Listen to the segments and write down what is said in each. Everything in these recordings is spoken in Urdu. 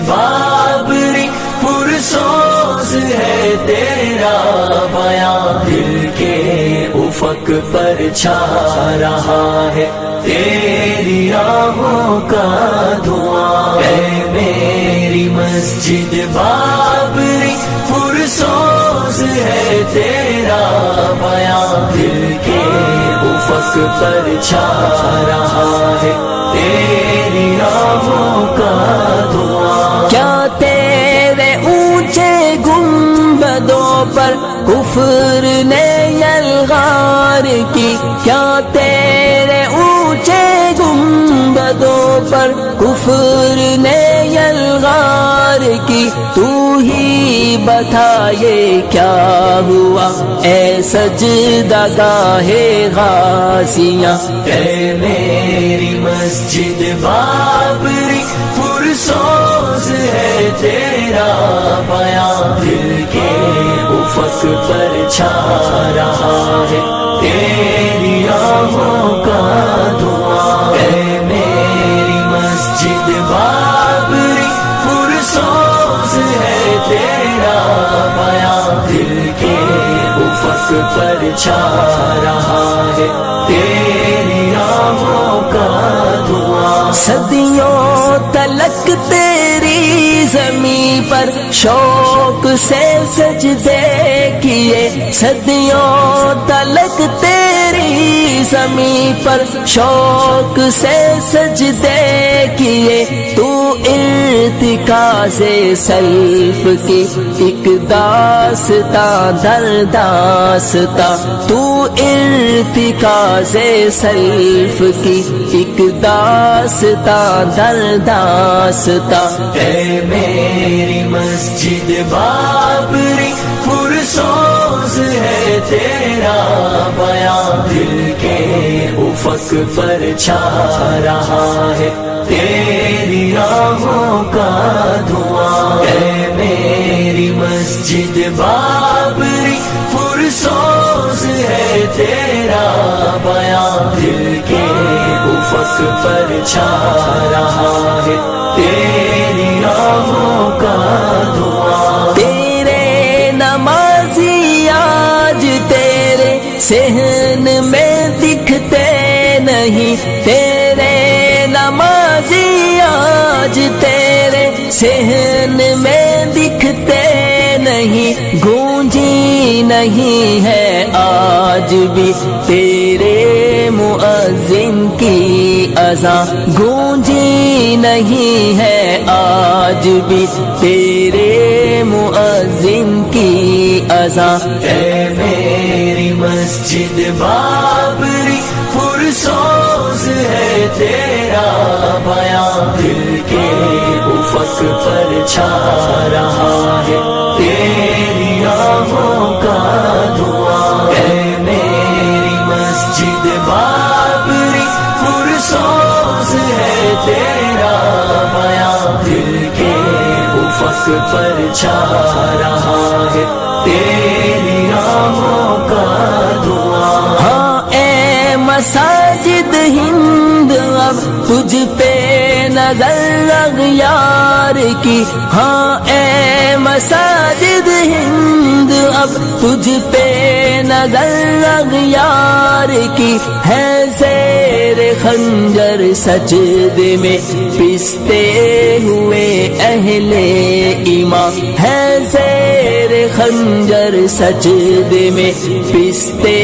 بابری پرسوز ہے تیرا بیان، دل کے افق پر چھا رہا ہے تیری راہوں کا دھواں۔ اے میری مسجد بابری پرسوز ہے تیرا بیان، دل کے افق پر چھا رہا ہے تیری راہوں کا دھواں۔ کیا تیرے اونچے گنبدوں پر کفر نے یلغار کی، کیا تیرے اونچے گنبدوں پر کفر نے یلغار کی، تو ہی بتا یہ کیا ہوا اے سجدہ گاہ غازیاں۔ اے میری مسجد بابری پرسوز ہے تیرا بیان، دل کے افق پر چھا رہا ہے تیری راہوں کا دھواں۔ اے میری مسجد بابری پرسوز ہے تیرا بیان، دل کے افق پر چھا رہا ہے تیری راہوں کا دھواں۔ صدیوں تلک تیری زمین پر شوق سے سجدے کیے، صدیوں تلک تیری زمین پر شوق سے سجدے کیے، تو ارتکاز سلف کی ایک داستاں در داستاں، تو ارتکاز سلف کی ایک داستاں در داستاں۔ اے میری مسجد بابری پرسوز ہے تیرا بیان، دل کے افق پر چھا رہا ہے تیری راہوں کا دھواں۔ اے میری مسجد بابری پرسوز ہے تیرا بیان، دل کے افق پر چھا رہا ہے تیری راہوں کا دھواں۔ تیرے نمازی آج تیرے صحن میں دکھتے نہیں، تیرے نمازی آج تیرے صحن میں دکھتے نہیں، گونجی نہیں ہے آج بھی تیرے مؤذن کی اذان، گونجی نہیں ہے آج بھی تیرے مؤذن کی اذان۔ اے میری مسجد بابری پرسوز ہے تیرا بیان، دل کے افق پر چھا رہا ہے تیری راہوں کا دھواں۔ اے میری مسجد بابری پرسوز ہے تیرا بیان، دل کے افق پر چھا رہا ہے تیری راہوں کا دھواں۔ ہاں اے مساجد ہند اب تجھ پہ نظر اغیار کی، ہاں اے مساجد ہند اب تجھ پہ نظر اغیار کی، ہے زیر خنجر سجدے میں پستے ہوئے اہل ایمان، ہے زیر خنجر سجدے میں پستے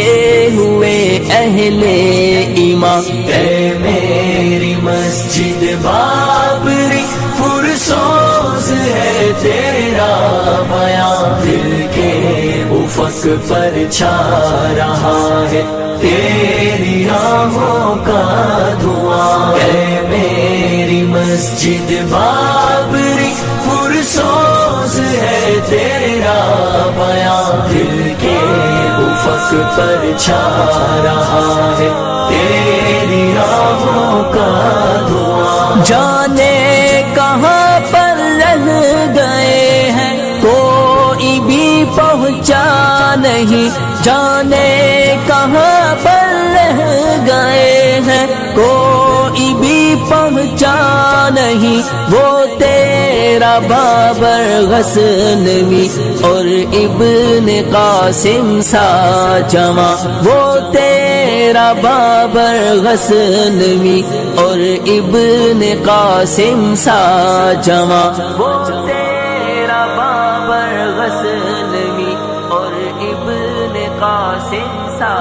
ہوئے اہل ایمان۔ اے میری مسجد بابری پرسوز ہے تیرا بیان، دل کے افق پر چھا رہا ہے تیری راہوں کا دھواں۔ اے میری مسجد بابری پرسوز ہے تیرا بیان، دل کے افق پر چھا رہا ہے تیری راہوں کا دھواں۔ جانے کہاں پر رہ گئے ہیں کوئی بھی پہنچا نہیں، جانے کہاں پر رہ گئے ہیں کوئی بھی پہنچا نہیں، وہ تیرے تیرا بابر غزنوی اور ابن قاسم سا جمع، وہ تیرا بابر غزنوی اور ابن قاسم سا جمع، وہ تیرا بابر غزنوی اور ابن قاسم سا